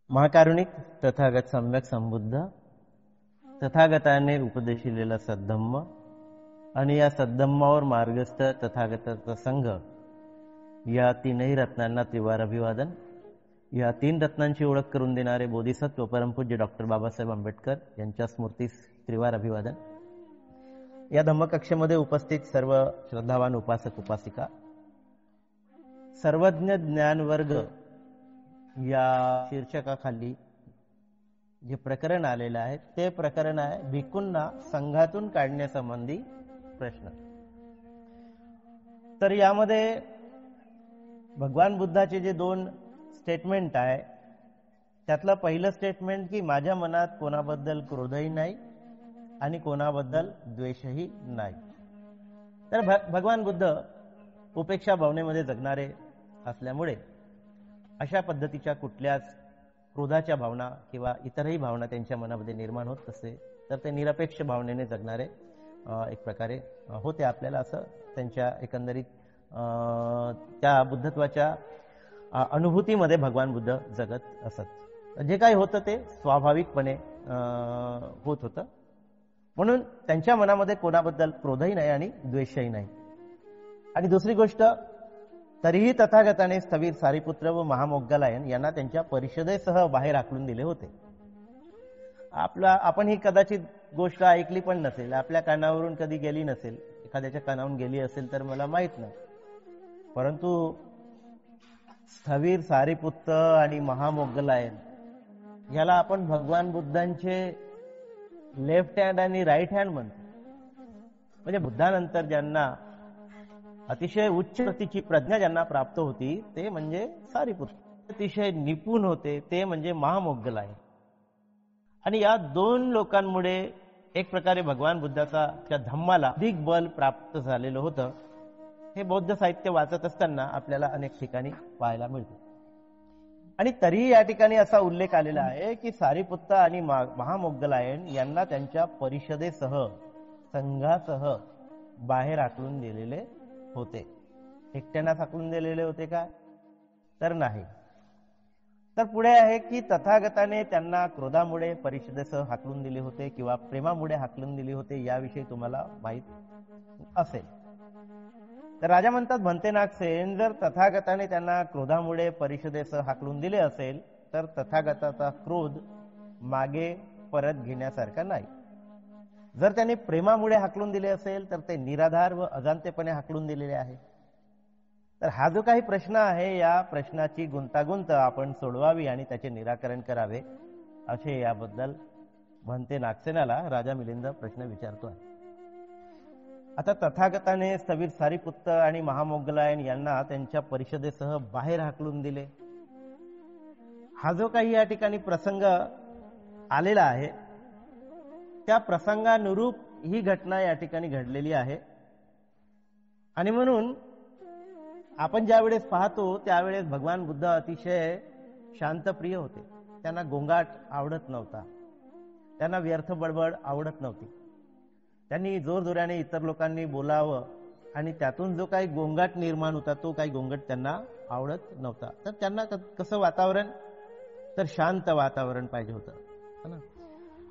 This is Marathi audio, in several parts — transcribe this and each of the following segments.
महाकारुणिक तथागत सम्यक संबुद्ध तथागताने उपदेशिलेला सद्धम्म आणि या सद्धम्मावर मार्गस्थ तथागताचा संघ या तीनही रत्नांना त्रिवार अभिवादन. या तीन रत्नांची ओळख करून देणारे बोधिसत्व परमपूज्य डॉक्टर बाबासाहेब आंबेडकर यांच्या स्मृतीस त्रिवार अभिवादन. या धम्मकक्षेमध्ये उपस्थित सर्व श्रद्धावान उपासक उपासिका, सर्वज्ञ ज्ञानवर्ग या शीर्षकाखाली जे प्रकरण आलेलं आहे ते प्रकरण आहे भिक्खूंना संघातून काढण्यासंबंधी प्रश्न. तर यामध्ये भगवान बुद्धाचे जे दोन स्टेटमेंट आहे त्यातलं पहिलं स्टेटमेंट की माझ्या मनात कोणाबद्दल क्रोधही नाही आणि कोणाबद्दल द्वेषही नाही. तर भगवान बुद्ध उपेक्षा भावनेमध्ये जगणारे असल्यामुळे अशा पद्धतीच्या कुठल्याच क्रोधाच्या भावना किंवा इतरही भावना त्यांच्या मनामध्ये निर्माण होत नसते. तर ते निरपेक्ष भावनेने जगणारे एक प्रकारे होते. आपल्याला असं त्यांच्या एकंदरीत त्या बुद्धत्वाच्या अनुभूतीमध्ये भगवान बुद्ध जगत असत. जे काही होतं ते स्वाभाविकपणे होत होतं. म्हणून त्यांच्या मनामध्ये कोणाबद्दल क्रोधही नाही आणि द्वेषही नाही. आणि दुसरी गोष्ट, तरीही तथागताने स्थवीर सारीपुत्र व महामोग्गलायन यांना त्यांच्या परिषदेसह बाहेर हाकलून दिले होते. आपण ही कदाचित गोष्ट ऐकली पण नसेल, आपल्या कानावरून कधी गेली नसेल, एखाद्याच्या कानावरून गेली असेल तर मला माहित नाही. परंतु स्थवीर सारीपुत्र आणि महामोग्गलायन याला आपण भगवान बुद्धांचे लेफ्ट हँड आणि राईट हँड म्हणतो. म्हणजे बुद्धानंतर ज्यांना अतिशय उच्च प्रतीची प्रज्ञा ज्यांना प्राप्त होती ते म्हणजे सारीपुत्र, अतिशय निपुण होते ते म्हणजे महामोग्गलायन. आणि या दोन लोकांमुळे एक प्रकारे भगवान बुद्धाचा त्या धम्माला अधिक बल प्राप्त झालेलं होतं. हे बौद्ध साहित्य वाचत असताना आपल्याला अनेक ठिकाणी पाहायला मिळते. आणि तरीही या ठिकाणी असा उल्लेख आलेला आहे की सारीपुत्र आणि महामोग्गलायन यांना त्यांच्या परिषदेसह संघासह बाहेर हाकलून दिलेले होते. एकट्यानं हाकलून दिलेले होते का? तर नाही. तर पुढे आहे की तथागताने त्यांना क्रोधामुळे परिषदेसह हाकलून दिले होते किंवा प्रेमामुळे हाकलून दिले होते याविषयी तुम्हाला माहित असेल. तर राजा म्हणतात भंते नागसेन, जर तथागताने त्यांना क्रोधामुळे परिषदेसह हाकलून दिले असेल तर तथागताचा क्रोध मागे परत घेण्यासारखा नाही. जर त्यांनी प्रेमामुळे हाकलून दिले असेल तर ते निराधार व अजाणतेपणे हाकलून दिलेले आहे. तर हा जो काही प्रश्न आहे या प्रश्नाची गुंतागुंत आपण सोडवावी आणि त्याचे निराकरण करावे असे याबद्दल भंते नागसेनाला राजा मिलिंद प्रश्न विचारतो आहे. आता तथागताने स्थवीर सारीपुत्र आणि महामोग्गलायन यांना त्यांच्या परिषदेसह बाहेर हाकलून दिले. हा जो काही या ठिकाणी प्रसंग आलेला आहे त्या प्रसंगानुरूप ही घटना या ठिकाणी घडलेली आहे. आणि म्हणून आपण ज्या वेळेस पाहतो त्यावेळेस भगवान बुद्ध अतिशय शांतप्रिय होते. त्यांना गोंगाट आवडत नव्हता, त्यांना व्यर्थ बडबड आवडत नव्हती. त्यांनी जोरजोराने इतर लोकांनी बोलावं आणि त्यातून जो काही गोंगाट निर्माण होता तो काही गोंगाट त्यांना आवडत नव्हता. तर त्यांना कसं वातावरण, तर शांत वातावरण पाहिजे होतं ना.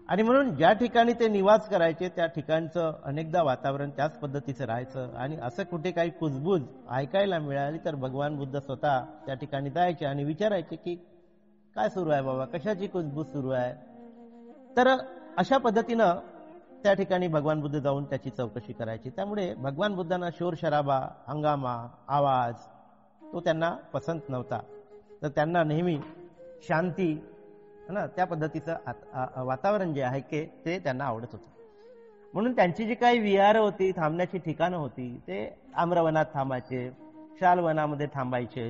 आणि म्हणून ज्या ठिकाणी ते निवास करायचे त्या ठिकाणचं अनेकदा वातावरण त्याच पद्धतीचं राहायचं. आणि असं कुठे काही कुजबूज ऐकायला मिळाली तर भगवान बुद्ध स्वतः त्या ठिकाणी जायचे आणि विचारायचे की काय सुरू आहे बाबा, कशाची कुजबूज सुरू आहे. तर अशा पद्धतीनं त्या ठिकाणी भगवान बुद्ध जाऊन त्याची चौकशी करायची. त्यामुळे भगवान बुद्धांना शोर शराबा, हंगामा, आवाज तो त्यांना पसंत नव्हता. तर त्यांना नेहमी शांती ना त्या पद्धतीचं वातावरण जे आहे ते त्यांना आवडत होतं. म्हणून त्यांची जी काही विहार होती, थांबण्याची ठिकाणं होती, ते आम्रवनात थांबायचे, शालवनामध्ये थांबायचे,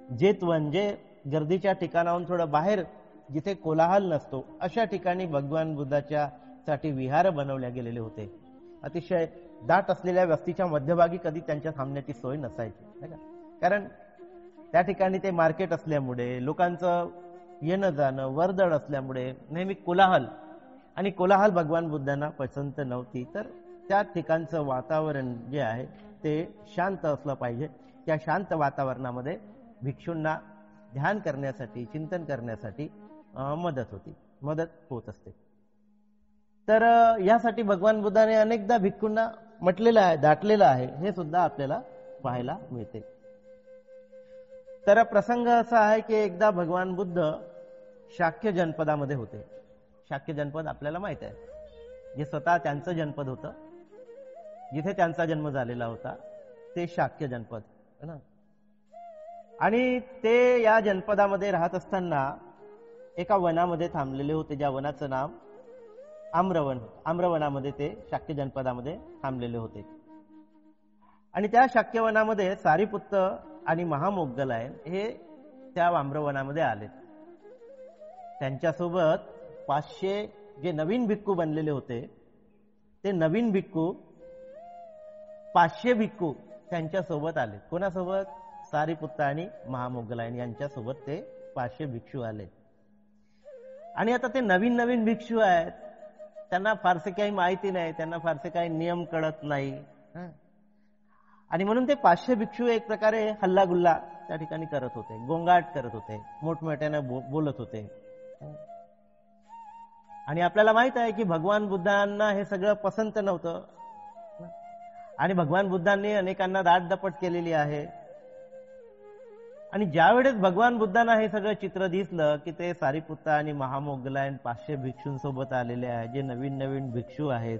जेतवन जे गर्दीच्या ठिकाणाहून थोडं बाहेर जिथे कोलाहल नसतो अशा ठिकाणी भगवान बुद्धाच्या साठी विहार बनवले गेलेले होते. अतिशय दाट असलेल्या वस्तीच्या मध्यभागी कधी त्यांच्या थांबण्याची सोय नसायची, नाही का. कारण त्या ठिकाणी ते मार्केट असल्यामुळे, लोकांचं येणं जाणं वर्दळ असल्यामुळे नेहमी कोलाहल, आणि कोलाहल भगवान बुद्धांना पसंत नव्हती. तर त्या ठिकाणचं वातावरण जे आहे ते शांत असलं पाहिजे. त्या शांत वातावरणामध्ये भिक्षूंना ध्यान करण्यासाठी, चिंतन करण्यासाठी मदत होत असते. तर यासाठी भगवान बुद्धाने अनेकदा भिक्खूंना म्हटलेलं आहे, दाटलेलं आहे, हे सुद्धा आपल्याला पाहायला मिळते. तर प्रसंग असा आहे की एकदा भगवान बुद्ध शाक्य जनपदामध्ये होते. शाक्य जनपद आपल्याला माहित आहे, जे स्वतः त्यांचं जनपद होतं, जिथे त्यांचा जन्म झालेला होता, ते शाक्य जनपद है ना. आणि ते या जनपदामध्ये राहत असताना एका वनामध्ये थांबलेले होते, ज्या वनाचं नाव आम्रवन. आम्रवनामध्ये ते शाक्य जनपदामध्ये थांबलेले होते. आणि त्या शाक्यवनामध्ये सारीपुत्त आणि महामोग्गलायन हे त्या आम्रवनामध्ये आले. त्यांच्यासोबत 500 जे नवीन भिक्खू बनलेले होते, ते नवीन भिक्खू 500 भिक्खू त्यांच्यासोबत आले. कोणासोबत? सारीपुत्त आणि महामोग्गलायन यांच्यासोबत ते 500 भिक्षू आले. आणि आता ते नवीन नवीन भिक्षू आहेत, त्यांना फारसे काही माहिती नाही, त्यांना फारसे काही नियम कळत नाही. आणि म्हणून ते 500 भिक्षू एक प्रकारे हल्लागुल्ला त्या ठिकाणी करत होते, गोंगाट करत होते, मोठमोठ्याने बोलत होते. आणि आपल्याला माहित आहे की भगवान बुद्धांना हे सगळं पसंत नव्हतं. आणि भगवान बुद्धांनी अनेकांना दाटदपट केलेली आहे. आणि ज्यावेळेस भगवान बुद्धांना हे सगळं चित्र दिसलं की ते सारीपुत्त आणि महामोग्गलायन 500 भिक्षूंसोबत आलेले आहेत, जे नवीन नवीन भिक्षू आहेत,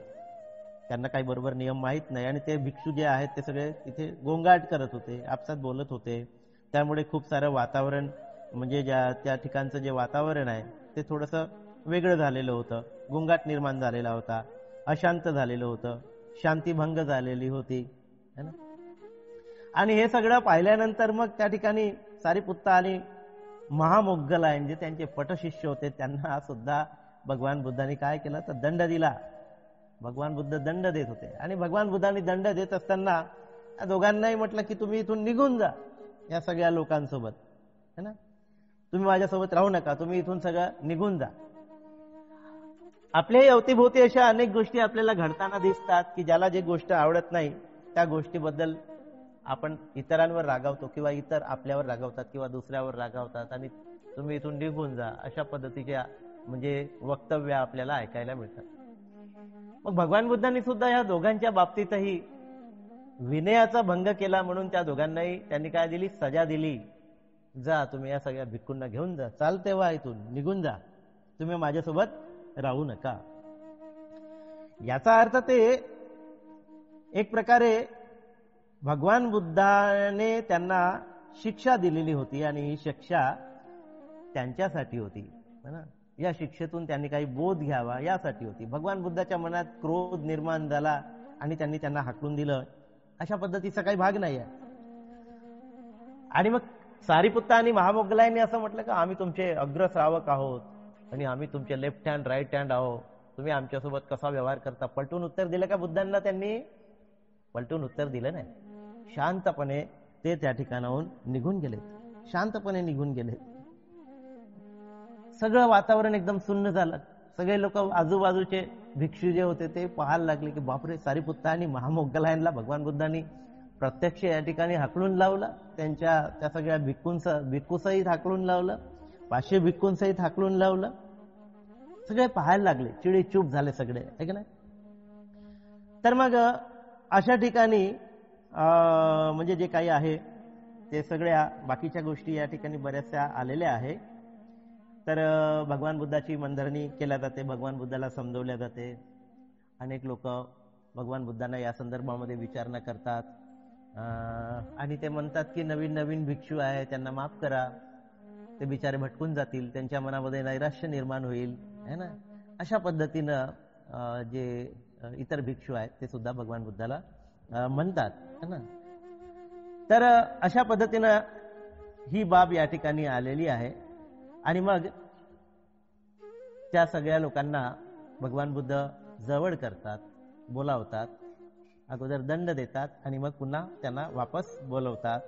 त्यांना काही बरोबर नियम माहीत नाही. आणि ते भिक्षू जे आहेत ते सगळे तिथे गोंगाट करत होते, आपसात बोलत होते. त्यामुळे खूप सारं वातावरण, म्हणजे त्या ठिकाणचं जे वातावरण आहे ते थोडंसं वेगळं झालेलं होतं. गोंगाट निर्माण झालेला होता, अशांत झालेलं होतं, शांतीभंग झालेली होती है ना. आणि हे सगळं पाहिल्यानंतर मग त्या ठिकाणी सारीपुत्त आणि महामोग्गलायन जे त्यांचे पटशिष्य होते, त्यांना सुद्धा भगवान बुद्धांनी काय केलं तर दंड दिला. भगवान बुद्ध दंड देत होते. आणि भगवान बुद्धांनी दंड देत असताना या दोघांनाही म्हटलं की तुम्ही इथून निघून जा या सगळ्या लोकांसोबत है ना, तुम्ही माझ्यासोबत राहू नका, तुम्ही इथून सगळं निघून जा. आपल्याही अवतीभोवती अशा अनेक गोष्टी आपल्याला घडताना दिसतात की ज्याला जे गोष्ट आवडत नाही त्या गोष्टीबद्दल आपण इतरांवर रागावतो, किंवा इतर आपल्यावर रागावतात, किंवा दुसऱ्यावर रागावतात, आणि तुम्ही इथून निघून जा अशा पद्धतीच्या म्हणजे वक्तव्य आपल्याला ऐकायला मिळतात. मग भगवान बुद्धांनी सुद्धा या दोघांच्या बाबतीतही विनयाचा भंग केला, म्हणून त्या दोघांनाही त्यांनी काय दिली? सजा दिली. जा, तुम्ही या सगळ्या भिक्खूंना घेऊन जा, चाल तेव्हा इथून निघून जा, तुम्ही माझ्यासोबत राहू नका. याचा अर्थ ते एक प्रकारे भगवान बुद्धाने त्यांना शिक्षा दिलेली होती, आणि ही शिक्षा त्यांच्यासाठी होती ना. या शिक्षेतून त्यांनी काही बोध घ्यावा यासाठी होती. भगवान बुद्धाच्या मनात क्रोध निर्माण झाला आणि त्यांनी त्यांना हाकलून दिलं, अशा पद्धतीचा काही भाग नाही आहे. आणि मग सारीपुत्त आणि महामोग्गलायनने असं म्हटलं का आम्ही तुमचे अग्रश्रावक आहोत आणि आम्ही तुमचे लेफ्ट हँड राईट हँड आहोत, तुम्ही आमच्यासोबत कसा व्यवहार करता? पलटून उत्तर दिलं का बुद्धांना? त्यांनी पलटून उत्तर दिलं नाही. शांतपणे ते त्या ठिकाणाहून निघून गेले, शांतपणे निघून गेले. सगळं वातावरण एकदम सुन्न झालं. सगळे लोक आजूबाजूचे भिक्षू जे होते ते पाहायला लागले की बापरे, सारीपुत्त आणि महामोग्गलायनला भगवान बुद्धांनी प्रत्यक्ष या ठिकाणी हाकलून लावलं, त्या सगळ्या भिक्खूसहित हाकलून लावलं, 500 भिक्खूंसहित हाकलून लावलं. सगळे पाहायला लागले, चिडी चूप झाले सगळे, आहे की नाही. तर मग अशा ठिकाणी म्हणजे जे काही आहे ते सगळ्या बाकीच्या गोष्टी या ठिकाणी बऱ्याचशा आलेल्या आहे. तर भगवान बुद्धाची मनधरणी केल्या जाते, भगवान बुद्धाला समजवल्या जाते. अनेक लोक भगवान बुद्धांना या संदर्भामध्ये विचारणा करतात, आणि ते म्हणतात की नवीन नवीन भिक्षू आहे, त्यांना माफ करा, ते बिचारे भटकून जातील, त्यांच्या मनामध्ये नैराश्य निर्माण होईल, है ना. अशा पद्धतीनं जे इतर भिक्षू आहेत ते सुद्धा भगवान बुद्धाला म्हणतात, है ना. तर अशा पद्धतीनं ही बाब या ठिकाणी आलेली आहे. आणि मग त्या सगळ्या लोकांना भगवान बुद्ध जवळ करतात, बोलावतात, अगोदर दंड देतात आणि मग पुन्हा त्यांना वापस बोलवतात.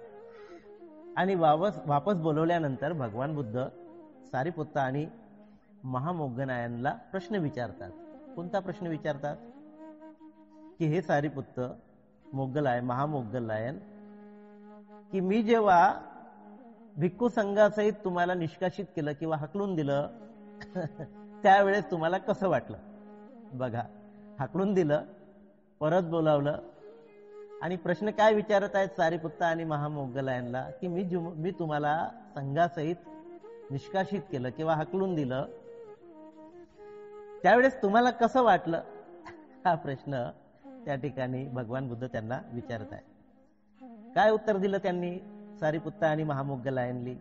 आणि वापस बोलवल्यानंतर भगवान बुद्ध सारीपुत्त आणि महामोग्गलायनला प्रश्न विचारतात. कोणता प्रश्न विचारतात? की हे सारीपुत्त, महामोग्गलायन, की मी जेव्हा भिक्खू संघासहित तुम्हाला निष्कासित केलं किंवा हकलून दिलं, त्यावेळेस तुम्हाला कसं वाटलं? बघा, हाकलून दिलं, परत बोलावलं आणि प्रश्न काय विचारत आहेत सारीपुत्त आणि महामोगलायनला की मी तुम्हाला संघासहित निष्कासित केलं किंवा हाकलून दिलं, त्यावेळेस तुम्हाला कसं वाटलं? हा प्रश्न त्या ठिकाणी भगवान बुद्ध त्यांना विचारत आहे. काय उत्तर दिलं त्यांनी सारीपुत्त आणि महामोगलायनली?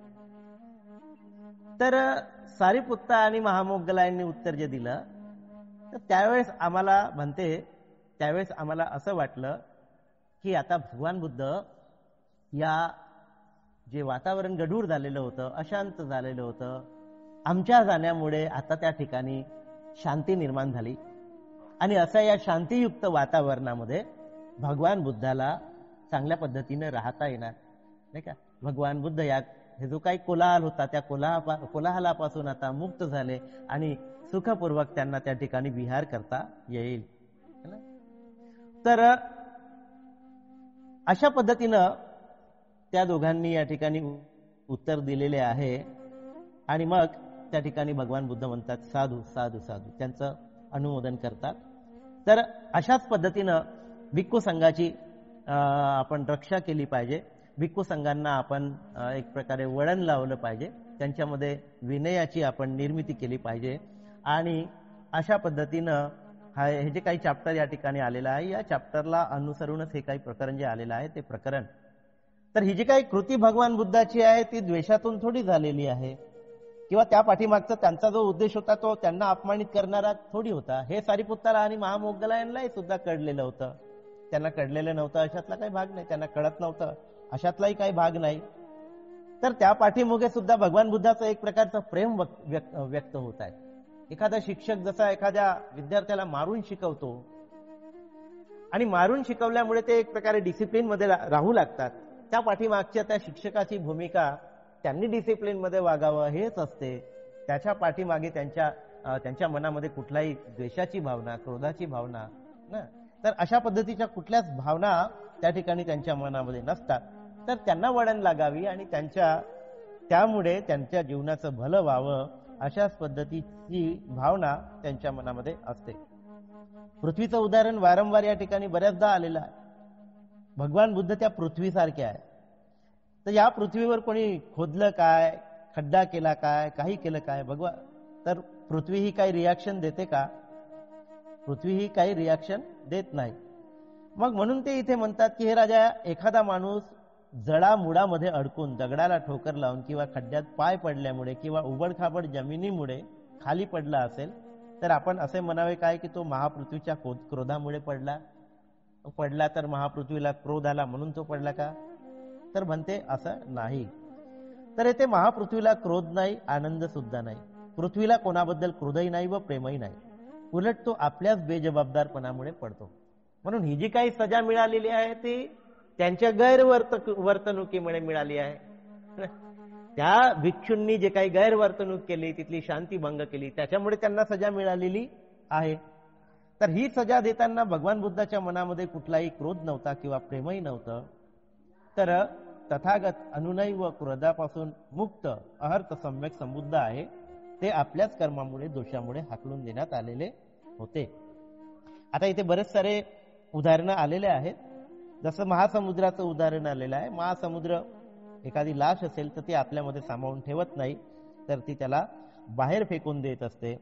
तर सारीपुत्त आणि महामोगलायननी उत्तर जे दिलं, तर त्यावेळेस आम्हाला असं वाटलं की आता भगवान बुद्ध या जे वातावरण गढूळ झालेलं होतं, अशांत झालेलं होतं, आमच्या जाण्यामुळे आता त्या ठिकाणी शांती निर्माण झाली आणि अशा या शांतीयुक्त वातावरणामध्ये भगवान बुद्धाला चांगल्या पद्धतीने राहता येणार नाही का. भगवान बुद्ध हे जो काही कोलाहल होता त्या कोलाहलापासून आता मुक्त झाले आणि सुखपूर्वक त्यांना त्या ठिकाणी विहार करता येईल. तर अशा पद्धतीनं त्या दोघांनी या ठिकाणी उत्तर दिलेले आहे आणि मग त्या ठिकाणी भगवान बुद्ध म्हणतात साधू साधू साधू, त्यांचं अनुमोदन करतात. तर अशाच पद्धतीनं भिक्खू संघाची आपण रक्षा केली पाहिजे. भिक्खू संघांना आपण एक प्रकारे वळण लावलं पाहिजे, त्यांच्यामध्ये विनयाची आपण निर्मिती केली पाहिजे. आणि अशा पद्धतीनं हे जे काही चॅप्टर या ठिकाणी आलेलं आहे, या चॅप्टरला अनुसरूनच हे काही प्रकरण जे आलेलं आहे ते प्रकरण. तर ही जी काही कृती भगवान बुद्धाची आहे ती द्वेषातून थोडी झालेली आहे किंवा त्या पाठीमागचा त्यांचा जो उद्देश होता तो त्यांना अपमानित करणारा थोडी होता. हे सारीपुत्ताला आणि महामोगलायनलाही सुद्धा कळलेलं होतं. त्यांना कळलेलं नव्हतं अशातला काही भाग नाही, त्यांना कळत नव्हतं अशातलाही काही भाग नाही. तर त्या पाठीमागे सुद्धा भगवान बुद्धाचं एक प्रकारचं प्रेम व्यक्त होत आहे. एखादा शिक्षक जसा एखाद्या विद्यार्थ्याला मारून शिकवतो आणि मारून शिकवल्यामुळे ते एक प्रकारे डिसिप्लिन मध्ये राहू लागतात, त्या पाठीमागच्या त्या शिक्षकाची भूमिका त्यांनी डिसिप्लिन मध्ये वागावं हेच असते. त्याच्या पाठीमागे त्यांच्या मनामध्ये कुठलाही द्वेषाची भावना, क्रोधाची भावना ना, तर अशा पद्धतीच्या कुठल्याच भावना त्या ठिकाणी त्यांच्या मनामध्ये नसतात. तर त्यांना वळण लागावी आणि त्यामुळे त्यांच्या जीवनाचं भलं व्हावं अशाच पद्धतीची भावना त्यांच्या मनामध्ये असते. पृथ्वीचं उदाहरण वारंवार या ठिकाणी बऱ्याचदा आलेलं आहे. भगवान बुद्ध त्या पृथ्वीसारखे आहे. तर या पृथ्वीवर कोणी खोदलं काय, खड्डा केला काय, काही केलं काय, तर पृथ्वी ही काही रिॲक्शन देते का? पृथ्वी ही काही रिॲक्शन देत नाही. मग म्हणून ते इथे म्हणतात की हे राजा, एखादा माणूस जडामुडामध्ये अडकून दगडाला ठोकर लावून किंवा खड्ड्यात पाय पडल्यामुळे किंवा उबडखाबड जमिनीमुळे खाली पडला असेल तर आपण असे म्हणावे काय की तो महापृथ्वीच्या क्रोधामुळे पडला तर महापृथ्वीला क्रोध आला म्हणून तो पडला का? तर म्हणते असं नाही. तर येथे महापृथ्वीला क्रोध नाही, आनंद सुद्धा नाही. पृथ्वीला कोणाबद्दल क्रोधही नाही व प्रेमही नाही. उलट तो आपल्याच बेजबाबदारपणामुळे पडतो. म्हणून ही जी काही सजा मिळालेली आहे ती त्यांच्या गैरवर्तणुकीमुळे मिळाली आहे. त्या भिक्षूंनी जे काही गैरवर्तणूक केली, तिथली शांती भंग केली, त्याच्यामुळे त्यांना सजा मिळालेली आहे. तर ही सजा देताना भगवान बुद्धाच्या मनामध्ये कुठलाही क्रोध नव्हता किंवा प्रेमही नव्हतं. तर तथागत अनुनय व क्रोधापासून मुक्त अहर्त सम्यक संबुद्ध आहे. ते आपल्याच कर्मामुळे, दोषामुळे हाकलून देण्यात आलेले होते. आता इथे बरेच सारे उदाहरणं आलेले आहेत. जसं महासमुद्राचं उदाहरण आलेलं आहे. महासमुद्र एखादी लाश असेल तर ती आपल्यामध्ये सामावून ठेवत नाही, तर ती त्याला बाहेर फेकून देत असते.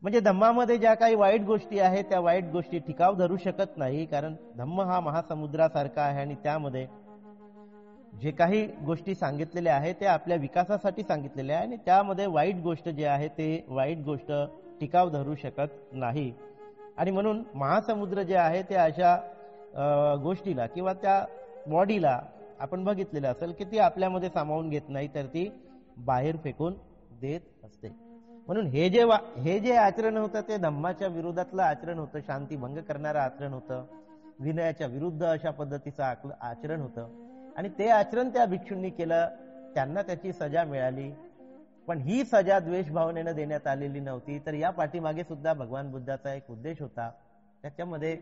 म्हणजे धम्मामध्ये ज्या काही वाईट गोष्टी आहेत त्या वाईट गोष्टी टिकाव धरू शकत नाही, कारण धम्म हा महासमुद्रासारखा आहे आणि त्यामध्ये जे काही गोष्टी सांगितलेल्या आहेत ते आपल्या विकासासाठी सांगितलेल्या आहे आणि त्यामध्ये वाईट गोष्ट जे आहे ते वाईट गोष्ट टिकाव धरू शकत नाही. आणि म्हणून महासमुद्र जे आहे ते अशा गोष्टीला किंवा त्या बॉडीला आपण बघितलेलं असेल की ती आपल्यामध्ये सामावून घेत नाही, तर ती बाहेर फेकून देत असते. म्हणून हे जे आचरण होतं ते धम्माच्या विरोधातलं आचरण होतं, शांती भंग करणारं आचरण होतं, विनयाच्या विरुद्ध अशा पद्धतीचं आचरण होतं. आणि ते आचरण त्या भिक्षूंनी केलं, त्यांना त्याची सजा मिळाली. पण ही सजा द्वेष भावनेनं देण्यात आलेली नव्हती, तर या पाठीमागे सुद्धा भगवान बुद्धाचा एक उद्देश होता. त्याच्यामध्ये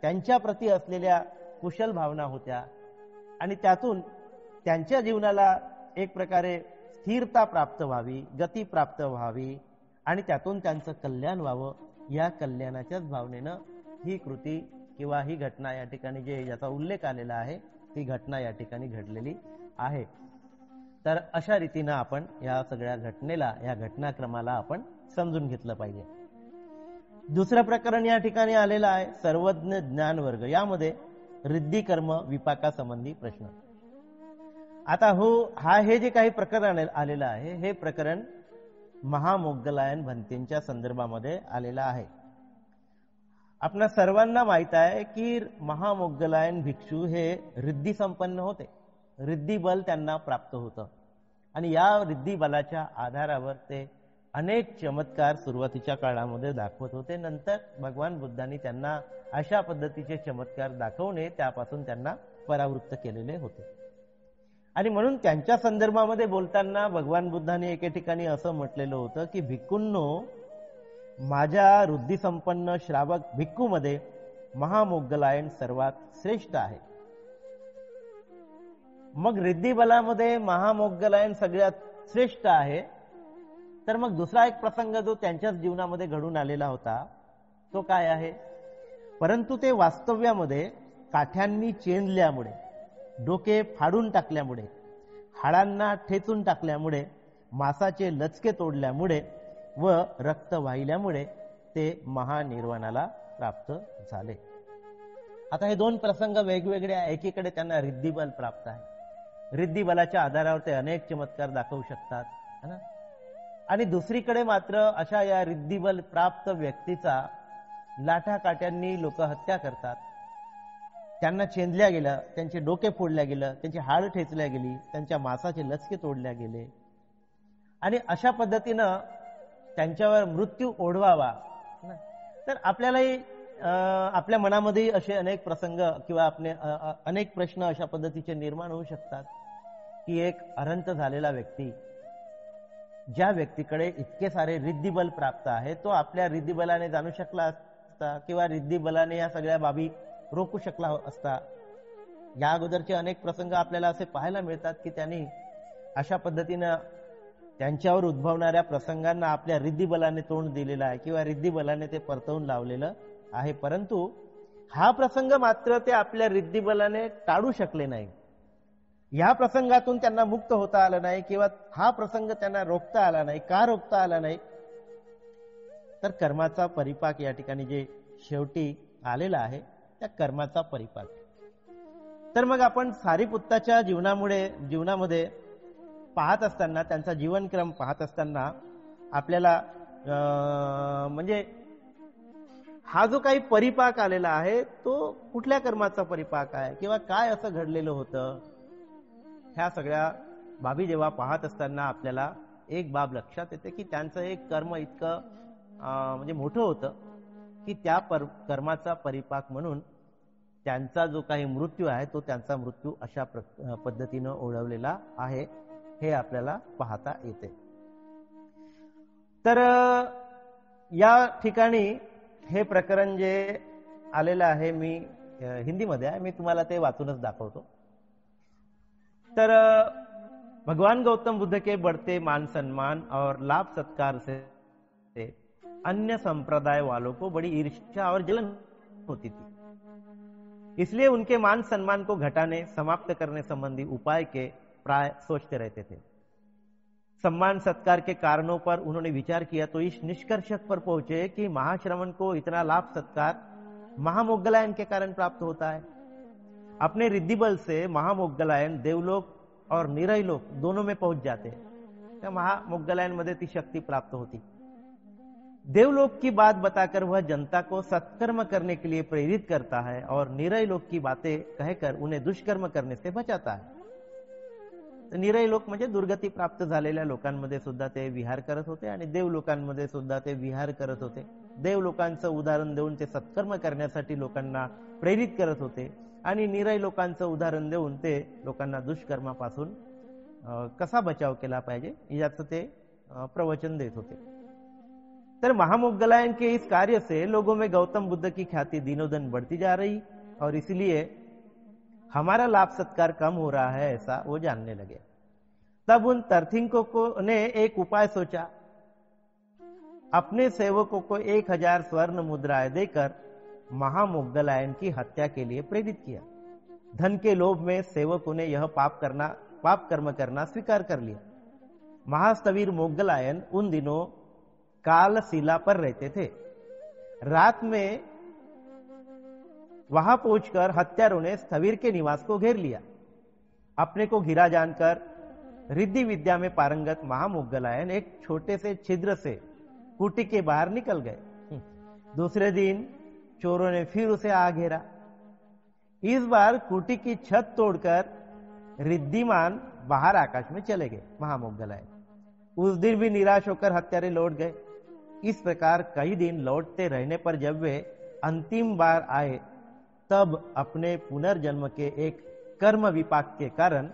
त्यांच्या प्रती असलेल्या कुशल भावना होत्या आणि त्यातून त्यांच्या जीवनाला एक प्रकारे स्थिरता प्राप्त व्हावी, गती प्राप्त व्हावी आणि त्यातून त्यांचं कल्याण व्हावं, या कल्याणाच्याच भावनेनं ही कृती किंवा ही घटना या ठिकाणी जे याचा उल्लेख आलेला आहे ती घटना या ठिकाणी घडलेली आहे. तर अशा रीतीनं आपण या सगळ्या घटनेला, या घटनाक्रमाला आपण समजून घेतलं पाहिजे. दुसरं प्रकरण या ठिकाणी आलेलं आहे सर्वज्ञ ज्ञान वर्ग. यामध्ये रिद्धी कर्म विपाका संबंधी प्रश्न. आता हे जे काही प्रकरण आलेलं आहे हे प्रकरण महामोग्गलायन भंतेंच्या संदर्भामध्ये आलेलं आहे. आपल्या सर्वांना माहित आहे की महामोग्गलायन भिक्षू हे रिद्धी संपन्न होते, रिद्धी बल त्यांना प्राप्त होतं आणि या रिद्धी बलाच्या आधारावर ते अनेक चमत्कार सुरुवातीच्या काळामध्ये दाखवत होते. नंतर भगवान बुद्धांनी त्यांना अशा पद्धतीचे चमत्कार दाखवणे त्यापासून त्यांना परावृत्त केलेले होते. आणि म्हणून त्यांच्या संदर्भामध्ये बोलताना भगवान बुद्धांनी एके ठिकाणी असं म्हटलेलं होतं की भिक्खूंनो, माझ्या रुद्धी संपन्न श्रावक भिक्खूमध्ये महामोग्गलायन सर्वात श्रेष्ठ आहे. मग रिद्धी बलामध्ये महामोग्गलायन सगळ्यात श्रेष्ठ आहे. तर मग दुसरा एक प्रसंग जो त्यांच्याच जीवनामध्ये घडून आलेला होता तो काय आहे? परंतु ते वास्तव्यामध्ये काठ्यांनी चेंदल्यामुळे, डोके फाडून टाकल्यामुळे, हाडांना ठेचून टाकल्यामुळे, मांसाचे लचके तोडल्यामुळे व रक्त वाहिल्यामुळे ते महानिर्वाणाला प्राप्त झाले. आता हे दोन प्रसंग वेगवेगळे आहे. एकीकडे त्यांना रिद्धिबल प्राप्त आहे, रिद्धी बलाच्या आधारावर ते अनेक चमत्कार दाखवू शकतात है ना. आणि दुसरीकडे मात्र अशा या रिद्धिबल प्राप्त व्यक्तीचा लाठाकाट्यांनी लोक हत्या करतात, त्यांना चेंदल्या गेलं, त्यांचे डोके फोडल्या गेलं, त्यांची हाड ठेचल्या गेली, त्यांच्या मांसाचे लचके तोडल्या गेले आणि अशा पद्धतीनं त्यांच्यावर मृत्यू ओढवावा. तर आपल्यालाही आपल्या मनामध्ये असे अनेक प्रसंग किंवा आपले अनेक प्रश्न अशा पद्धतीचे निर्माण होऊ शकतात की एक अरंत झालेला व्यक्ती, ज्या व्यक्तीकडे इतके सारे रिद्धिबल प्राप्त आहे, तो आपल्या रिद्धिबलाने जाणू शकला असता किंवा रिद्धिबलाने या सगळ्या बाबी रोखू शकला असता. या अगोदरचे अनेक प्रसंग आपल्याला असे पाहायला मिळतात की त्यांनी अशा पद्धतीनं त्यांच्यावर उद्भवणाऱ्या प्रसंगांना आपल्या रिद्धिबलाने तोंड दिलेलं आहे किंवा रिद्धिबलाने ते परतवून लावलेलं आहे. परंतु हा प्रसंग मात्र ते आपल्या रिद्धिबलाने टाळू शकले नाही. या प्रसंगातून त्यांना मुक्त होता आलं नाही किंवा हा प्रसंग त्यांना रोखता आला नाही. का रोखता आला नाही? तर कर्माचा परिपाक या ठिकाणी जे शेवटी आलेला आहे त्या कर्माचा परिपाक. तर मग आपण सारीपुत्ताच्या जीवनामध्ये पाहत असताना, त्यांचा जीवनक्रम पाहत असताना आपल्याला म्हणजे हा जो काही परिपाक आलेला आहे तो कुठल्या कर्माचा परिपाक आहे किंवा काय असं घडलेलं होतं, ह्या सगळ्या बाबी जेव्हा पाहत असताना आपल्याला एक बाब लक्षात येते की त्यांचं एक कर्म इतकं म्हणजे मोठं होतं की त्या कर्माचा परिपाक म्हणून त्यांचा जो काही मृत्यू आहे तो त्यांचा मृत्यू अशा पद्धतीनं ओढवलेला आहे, हे आपल्याला पाहता येते. तर या ठिकाणी हे प्रकरण जे आलेलं आहे मी हिंदीमध्ये आहे, मी तुम्हाला ते वाचूनच दाखवतो. तर भगवान गौतम बुद्ध के बढ़ते मान सम्मान और लाभ सत्कार से अन्य संप्रदाय वालों को बड़ी ईर्ष्या और जलन होती थी. इसलिए उनके मान सम्मान को घटाने, समाप्त करने संबंधी उपाय के प्राय सोचते रहते थे. सम्मान सत्कार के कारणों पर उन्होंने विचार किया तो इस निष्कर्ष पर पहुंचे कि महाश्रवण को इतना लाभ सत्कार महामोग्गलायन के कारण प्राप्त होता है. अपने रिद्धि बल से महामोग्गलायन देवलोक और निरय लोक दोनों में पहुंच जाते हैं. त्या महामोग्गलायन मध्ये ती शक्ती प्राप्त होती. देवलोक की बात बताकर वह जनता को सत्कर्म करने के लिए प्रेरित करता है और निरय लोक की बातें कहकर उन्हें दुष्कर्म करने से बचाता है. निरय लोक म्हणजे दुर्गती प्राप्त झालेल्या लोकांमध्ये सुद्धा ते विहार करत होते आणि देव लोकांमध्ये सुद्धा ते विहार करत होते. देव लोकांचं उदाहरण देऊन ते सत्कर्म करण्यासाठी लोकांना प्रेरित करत होते आणि निरय लोकांचं उदाहरण देऊन ते लोकांना दुष्कर्मापासून कसा बचाव केला पाहिजे याचं ते प्रवचन देत होते. तर महामोग्गलायन के इस कार्य से लोगों में गौतम बुद्ध की ख्याति दिनों दिन बढ़ती जा रही और इसलिए हमारा लाभ सत्कार कम हो रहा है ऐसा वो जानने लगे. तब उन तर्थिंकों ने एक उपाय सोचा। अपने सेवकों को 1000 स्वर्ण मुद्राएं देकर महामोग्गलायन की हत्या के लिए प्रेरित किया। धन के लोभ में सेवकों ने यह पाप कर्म करना स्वीकार कर लिया। महास्थविर मोग्गलायन उन दिनों कालशिला पर रहते थे। रात में वहां पहुंचकर हत्यारों ने स्थविर के निवास को घेर लिया। अपने को घिरा जानकर रिद्धि विद्या में पारंगत महामोग्गलायन एक छोटे से छिद्र से कुटी के बाहर निकल गए। दूसरे दिन चोरों ने फिर उसे आ घेरा। इस बार कुटी की छत तोड़कर रिद्धिमान बाहर आकाश में चले गए महामोग्गलायन। उस दिन भी निराश होकर हत्यारे लौट गए। इस प्रकार कई दिन लौटते रहने पर जब वे अंतिम बार आए तब अपने पुनर्जन्म के एक कर्म विपाक के कारण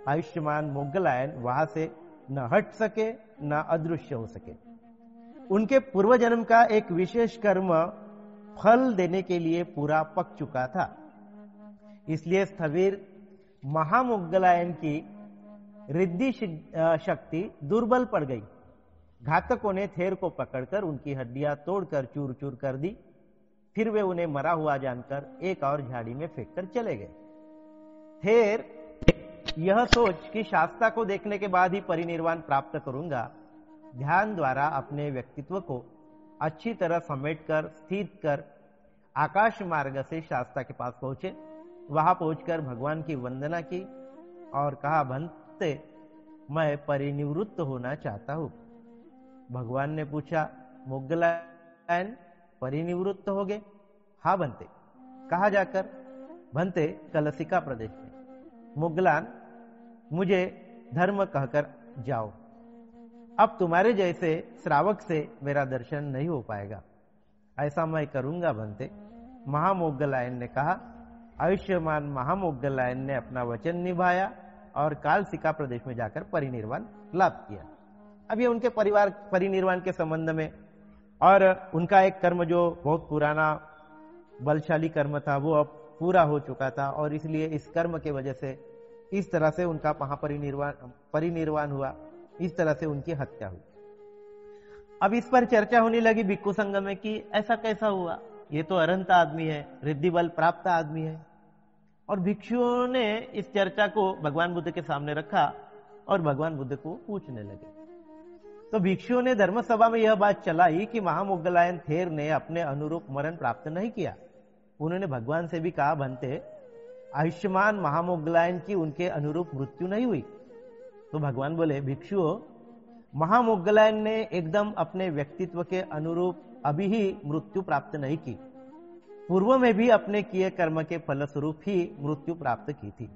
आयुष्मान मोग्गलायन वहां से न हट सके न अदृश्य हो सके। उनके पूर्व जन्म का एक विशेष कर्म फल देने के लिए पूरा पक चुका था। इसलिए स्थविर महामोग्गलायन की रिद्धि शक्ति दुर्बल पड़ गई। घातकों ने थेर को पकड़कर उनकी हड्डियां तोड़कर चूर चूर कर दी। फिर वे उन्हें मरा हुआ जानकर एक और झाड़ी में फेंककर चले गए। थेर यह सोच कि शास्ता को देखने के बाद ही परिनिर्वाण प्राप्त करूंगा, ध्यान द्वारा अपने व्यक्तित्व को अच्छी तरह समेटकर स्थित कर आकाश मार्ग से शास्ता के पास पहुंचे। वहां पहुंचकर भगवान की वंदना की और कहा, भंते मैं परिनिवृत्त होना चाहता हूं। भगवान ने पूछा, मोग्गलायन परिनिवृत्त हो गए? हाँ भंते। कहा जाकर? भंते कलसिका प्रदेश में। मोग्गलान मुझे धर्म कहकर जाओ। अब तुम्हारे जैसे श्रावक से मेरा दर्शन नहीं हो पाएगा। ऐसा मैं करूंगा भंते, महामोग्गलायन ने कहा। आयुष्मान महामोग्गलायन ने अपना वचन निभाया और कालसिका प्रदेश में जाकर परिनिर्वाण लाभ किया। अब ये उनके परिनिर्वाण के संबंध में, और उनका एक कर्म जो बहुत पुराना बलशाली कर्म था वो अब पूरा हो चुका था, और इसलिए इस कर्म के वजह से इस तरह से उनका परिनिर्वाण हुआ, इस तरह से उनकी हत्या हुई। अब इस पर चर्चा होने लगी भिक्खु संघ में कि ऐसा कैसा हुआ, ये तो अरंत आदमी है, रिद्धि बल प्राप्त आदमी है। और भिक्षुओं ने इस चर्चा को भगवान बुद्ध के सामने रखा और भगवान बुद्ध को पूछने लगे। तो भिक्षुओं ने धर्म सभा में यह बात चलाई कि महामोग्गलायन थेर ने अपने अनुरूप मरण प्राप्त नहीं किया। उन्होंने भगवान से भी कहा, भंते आयुष्मान महामोग्गलायन की उनके अनुरूप मृत्यु नहीं हुई। तो भगवान बोले, भिक्षुओं, महामोग्गलायन ने एकदम अपने व्यक्तित्व के अनुरूप अभी ही मृत्यु प्राप्त नहीं की, पूर्व में भी अपने किए कर्म के फलस्वरूप ही मृत्यु प्राप्त की थी।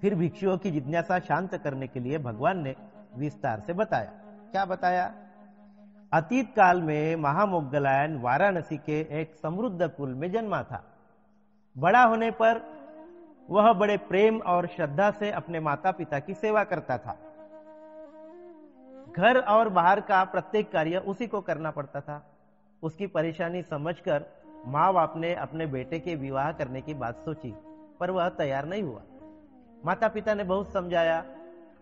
फिर भिक्षुओं की जिज्ञासा शांत करने के लिए भगवान ने विस्तार से बताया। क्या बताया? अतीत काल में महामोग्गलायन वाराणसी के एक समृद्ध कुल में जन्मा था। बड़ा होने पर वह बड़े प्रेम और श्रद्धा से अपने माता पिता की सेवा करता था। घर और बाहर का प्रत्येक कार्य उसी को करना पड़ता था। उसकी परेशानी समझकर माँ बाप ने अपने बेटे के विवाह करने की बात सोची, पर वह तैयार नहीं हुआ। माता पिता ने बहुत समझाया,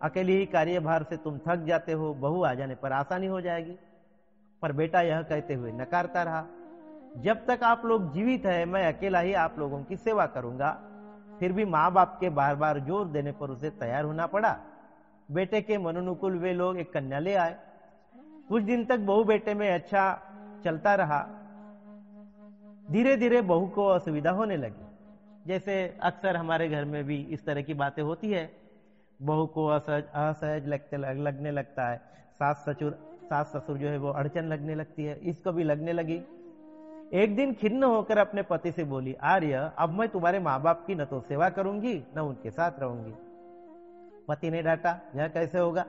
अकेले ही कार्यभार से तुम थक जाते हो, बहू आ जाने पर आसानी हो जाएगी। पर बेटा यह कहते हुए नकारता रहा, जब तक आप लोग जीवित हैं मैं अकेला ही आप लोगों की सेवा करूंगा। फिर भी माँ बाप के बार बार जोर देने पर उसे तैयार होना पड़ा। बेटे के मनोनुकूल वे लोग एक कन्या ले आए। कुछ दिन तक बहू बेटे में अच्छा चलता रहा। धीरे धीरे बहू को असुविधा होने लगी। जैसे अक्सर हमारे घर में भी इस तरह की बातें होती है, बहू को असहज लगने लगता है, सास ससुर जो है वो अड़चन लगने लगती है, इसको भी लगने लगी। एक दिन खिन्न होकर अपने पति से बोली, आर्य, अब मैं तुम्हारे माँ बाप की न तो सेवा करूंगी न उनके साथ रहूंगी। पति ने डांटा, यह कैसे होगा,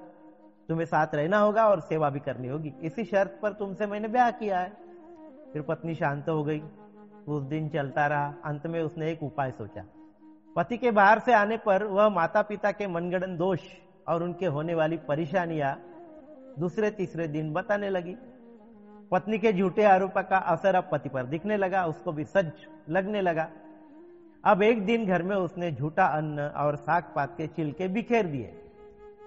तुम्हें साथ रहना होगा और सेवा भी करनी होगी, इसी शर्त पर तुमसे मैंने ब्याह किया है। फिर पत्नी शांत हो गई। उस दिन चलता रहा। अंत में उसने एक उपाय सोचा। पति के बाहर से आने पर वह माता पिता के मनगढ़ंत दोष और उनके होने वाली परेशानियां दूसरे तीसरे दिन बताने लगी। पत्नी के झूठे आरोप का असर अब पति पर दिखने लगा, उसको भी सच लगने लगा। अब एक दिन घर में उसने झूठा अन्न और साग पात के छिलके बिखेर दिए।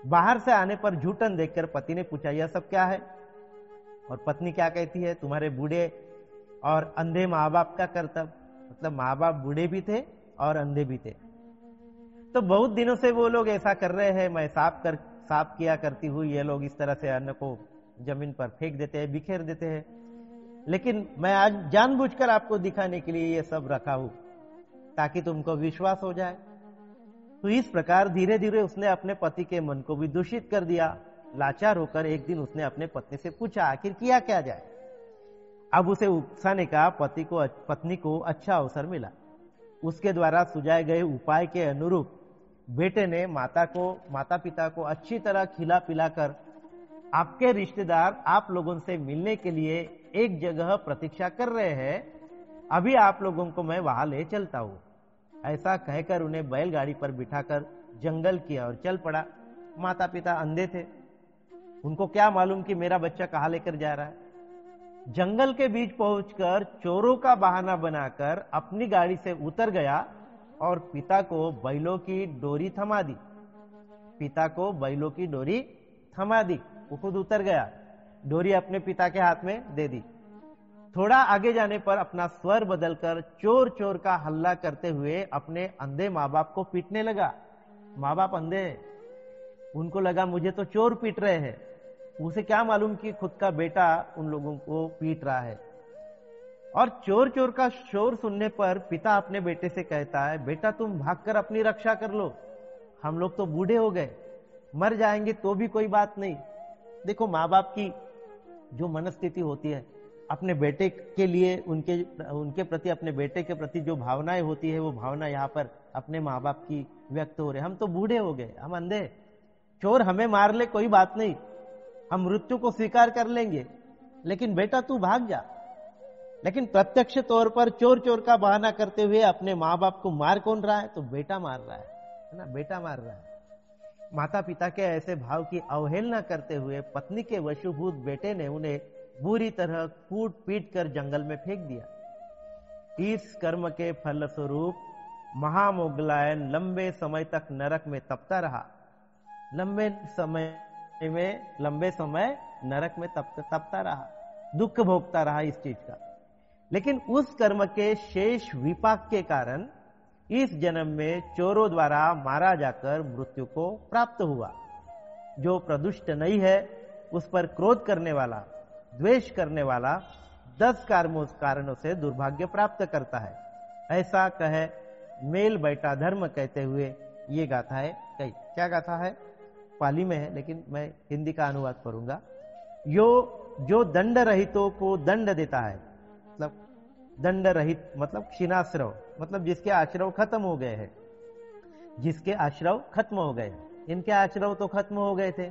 बाहर से आने पर झूठन देखकर पति ने पूछा, यह सब क्या है? और पत्नी क्या कहती है, तुम्हारे बूढ़े और अंधे माँ बाप का कर्तव्य। मतलब माँ बाप बूढ़े भी थे और अंधे भी थे, तो बहुत दिनों से वो लोग ऐसा कर रहे हैं, मैं साफ किया करती हुई ये लोग इस तरह से अन्न को जमीन पर फेंक देते हैं, बिखेर देते हैं, लेकिन मैं आज जानबूझकर आपको दिखाने के लिए ये सब रखा हूं ताकि तुमको विश्वास हो जाए। तो इस प्रकार धीरे धीरे उसने अपने पति के मन को भी दूषित कर दिया। लाचार होकर एक दिन उसने अपने पत्नी से पूछा, आखिर किया क्या जाए? अब उसे उकसाने का पत्नी को अच्छा अवसर मिला। उसके द्वारा सुझाए गए उपाय के अनुरूप बेटे ने माता पिता को अच्छी तरह खिला पिलाकर आपके रिश्तेदार आप लोगों से मिलने के लिए एक जगह प्रतीक्षा कर रहे हैं, अभी आप लोगों को मैं वहां ले चलता हूं। ऐसा कहकर उन्हें बैलगाड़ी पर बिठाकर जंगल किया और चल पड़ा। माता पिता अंधे थे, उनको क्या मालूम कि मेरा बच्चा कहां लेकर जा रहा है। जंगल के बीच पहुंचकर चोरों का बहाना बनाकर अपनी गाड़ी से उतर गया और पिता को बैलों की डोरी थमा दी। वो खुद उतर गया, डोरी अपने पिता के हाथ में दे दी। थोड़ा आगे जाने पर अपना स्वर बदलकर चोर चोर का हल्ला करते हुए अपने अंधे माँ बाप को पीटने लगा। माँ बाप अंधे हैं, उनको लगा मुझे तो चोर पीट रहे हैं, उसे क्या मालूम कि खुद का बेटा उन लोगों को पीट रहा है। और चोर चोर का शोर सुनने पर पिता अपने बेटे से कहता है, बेटा तुम भागकर अपनी रक्षा कर लो, हम लोग तो बूढ़े हो गए, मर जाएंगे तो भी कोई बात नहीं। देखो माँ बाप की जो मनस्थिति होती है, अपने बेटे के लिए उनके प्रति, अपने बेटे के प्रति जो भावनाएं होती है, वो भावना यहाँ पर अपने माँ बाप की व्यक्त हो रहे। हम तो बूढ़े हो गए, हम अंधे, चोर हमें मार ले कोई बात नहीं, हम मृत्यु को स्वीकार कर लेंगे, लेकिन बेटा तू भाग जा। लेकिन प्रत्यक्ष तौर पर चोर चोर का बहाना करते हुए अपने माँ बाप को मार कौन रहा है? तो बेटा मार रहा है ना, बेटा मार रहा है। माता पिता के ऐसे भाव की अवहेलना करते हुए पत्नी के वशुभूत बेटे ने उन्हें बुरी तरह कूट पीट कर जंगल में फेंक दिया। इस कर्म के फलस्वरूप महामोगलायन लंबे समय तक नरक में तपता रहा। लंबे समय नरक में तपता रहा, दुख भोगता रहा इस चीज का। लेकिन उस कर्म के शेष विपाक के कारण इस जन्म में चोरों द्वारा मारा जाकर मृत्यु को प्राप्त हुआ। जो प्रदुष्ट नहीं है, उस पर क्रोध करने वाला, द्वेष करने वाला 10 कारणों से दुर्भाग्य प्राप्त करता है। ऐसा कहे मेल बैठा धर्म कहते हुए ये गाथा है कही। क्या गाथा है? पाली में है, लेकिन मैं हिंदी का अनुवाद करूंगा। जो दंड रहितों को दंड देता है, मतलब दंड रहित मतलब क्षीणाश्रव, मतलब जिसके आश्रव खत्म हो गए हैं, जिसके आश्रव खत्म हो गए। इनके आश्रव तो खत्म हो गए थे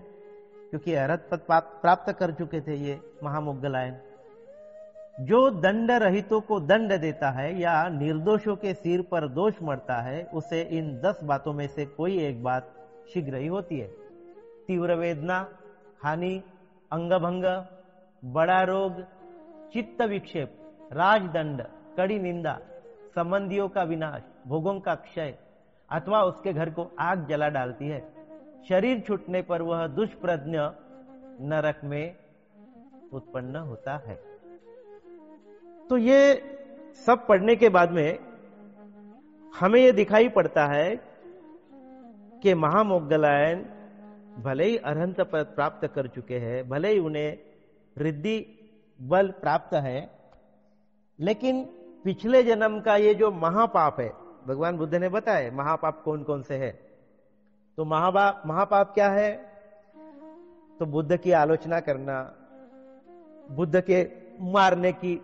क्योंकि अरहत पद प्राप्त कर चुके थे ये महामोगलायन। जो दंड रहितों को दंड देता है या निर्दोषों के सिर पर दोष मरता है, उसे इन 10 बातों में से कोई एक बात शीघ्र ही होती है। तीव्र वेदना, हानि, अंगभंग, बड़ा रोग, चित्त विक्षेप, राजदंड, कड़ी निंदा, संबंधियों का विनाश, भोगों का क्षय, अथवा उसके घर को आग जला डालती है। शरीर छूटने पर वह दुष्प्रज्ञ नरक में उत्पन्न होता है। तो ये सब पढ़ने के बाद में हमें यह दिखाई पड़ता है कि महामोगलायन भले ही अरहंत पद प्राप्त कर चुके हैं, भले ही उन्हें रिद्धि बल प्राप्त है, लेकिन पिछले जन्म का ये जो महापाप है, भगवान बुद्ध ने बताया महापाप कौन कौन से है। तो महापाप क्या है? तो बुद्ध की आलोचना करना, बुद्ध के मारने की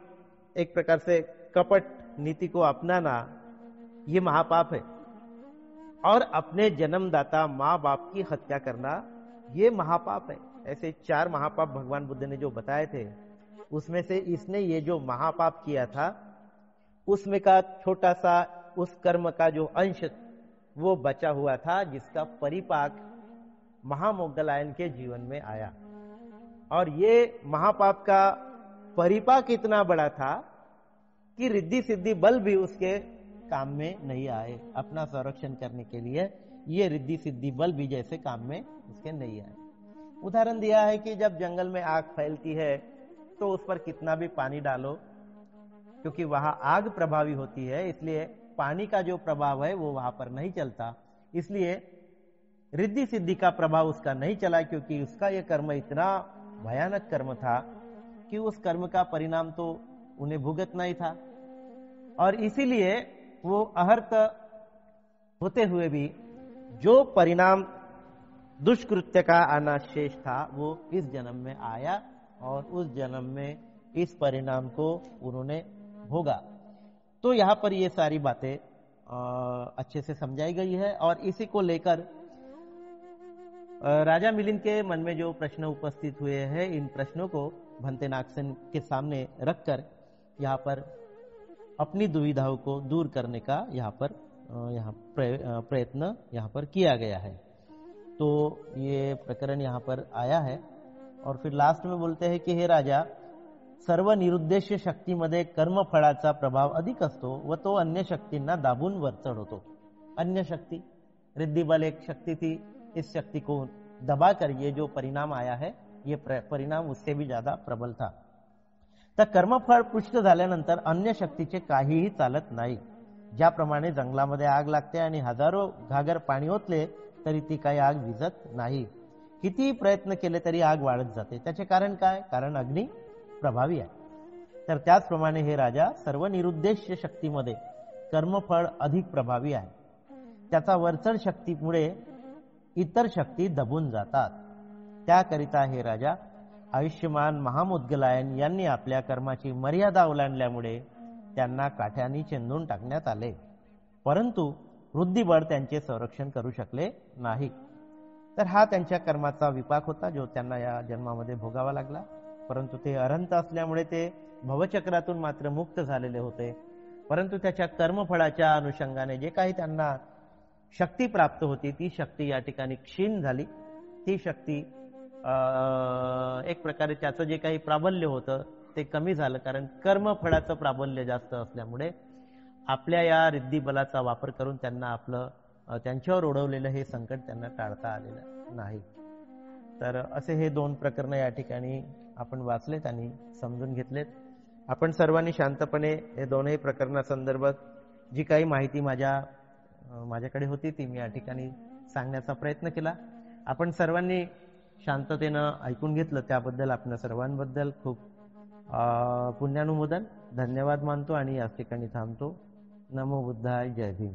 एक प्रकार से कपट नीति को अपनाना, ये महापाप है। और अपने जन्मदाता माँ बाप की हत्या करना, ये महापाप है। ऐसे 4 महापाप भगवान बुद्ध ने जो बताए थे, उसमें से इसने ये जो महापाप किया था, उसमें का छोटा सा उस कर्म का जो अंश वो बचा हुआ था, जिसका परिपाक महामोगलायन के जीवन में आया। और ये महापाप का परिपाक इतना बड़ा था कि रिद्धि सिद्धि बल भी उसके काम में नहीं आए अपना संरक्षण करने के लिए। ये रिद्धि सिद्धि बल भी जैसे काम में उसके नहीं आए। उदाहरण दिया है कि जब जंगल में आग फैलती है तो उस पर कितना भी पानी डालो, क्योंकि वहां आग प्रभावी होती है, इसलिए पानी का जो प्रभाव है वो वहां पर नहीं चलता, इसलिए रिद्धि सिद्धि का प्रभाव उसका नहीं चला, क्योंकि उसका यह कर्म इतना भयानक कर्म था कि उस कर्म का परिणाम तो उन्हें भुगतना ही था। और इसीलिए वो अहर्त होते हुए भी जो परिणाम दुष्कृत्य का आना शेष था वो इस जन्म में आया और उस जन्म में इस परिणाम को उन्होंने भोगा। तो यहाँ पर ये सारी बातें अच्छे से समझाई गई है और इसी को लेकर राजा मिलिंद के मन में जो प्रश्न उपस्थित हुए हैं, इन प्रश्नों को भंते नागसेन के सामने रखकर यहाँ पर अपनी दुविधाओं को दूर करने का यहाँ प्रयत्न यहाँ पर किया गया है। तो ये प्रकरण यहाँ पर आया है और फिर लास्ट में बोलते हैं कि हे राजा, सर्व निरुद्देश्य शक्तीमध्ये कर्मफळाचा प्रभाव अधिक असतो व तो अन्य शक्तींना दाबून वर चढवतो। अन्य शक्ति, रिद्धि बल एक शक्ति थी, इस शक्ति को दबाकर ये जो परिणाम आया है ये परिणाम उससे भी ज्यादा प्रबल था। तर कर्मफळ पुष्ट झाल्यानंतर अन्य शक्तीचे काहीही चालत नाही। ज्याप्रमाणे जंगलामध्ये आग लागते आणि हजारो घागर पाणी ओतले तरी ती काही आग विझत नाही, कितीही प्रयत्न केले तरी आग वाढत जाते। त्याचे कारण काय? कारण अग्नी प्रभावी आहे। तर त्याचप्रमाणे हे राजा, सर्व निरुद्देश्य शक्तीमध्ये कर्मफळ अधिक प्रभावी आहे। त्याचा वरचढ शक्तीमुळे इतर शक्ती दबून जातात। त्याकरिता हे राजा, आयुष्यमान महामुद्गलायन यांनी आपल्या कर्माची मर्यादा ओलांडल्यामुळे त्यांना काठ्याने चेंदून टाकण्यात आले, परंतु वृद्धिबळ त्यांचे संरक्षण करू शकले नाही। तर हा त्यांच्या कर्माचा विपाक होता जो त्यांना या जन्मामध्ये भोगावा लागला, परंतु ते अरहंत असल्यामुळे ते भवचक्रातून मात्र मुक्त झालेले होते। परंतु त्याच्या कर्मफळाच्या अनुषंगाने जे काही त्यांना शक्ती प्राप्त होती ती शक्ती या ठिकाणी क्षीण झाली। ती शक्ती एक प्रकारे त्याचं जे काही प्राबल्य होतं ते कमी झालं, कारण कर्मफळाचं प्राबल्य जास्त असल्यामुळे आपल्या या रिद्धी बलाचा वापर करून त्यांना आपलं त्यांच्यावर ओढवलेलं हे संकट त्यांना टाळता आलेलं नाही। तर असे हे दोन प्रकरण या ठिकाणी आपण वाचलेत आणि समजून घेतलेत। आपण सर्वांनी शांतपणे हे दोनही प्रकरणासंदर्भात जी काही माहिती माझ्याकडे होती ती मी या ठिकाणी सांगण्याचा प्रयत्न केला। आपण सर्वांनी शांततेनं ऐकून घेतलं त्याबद्दल आपल्या सर्वांबद्दल खूप पुण्यानुमोदन, धन्यवाद मानतो आणि याच ठिकाणी थांबतो। नमो बुद्धाय, जय भीम।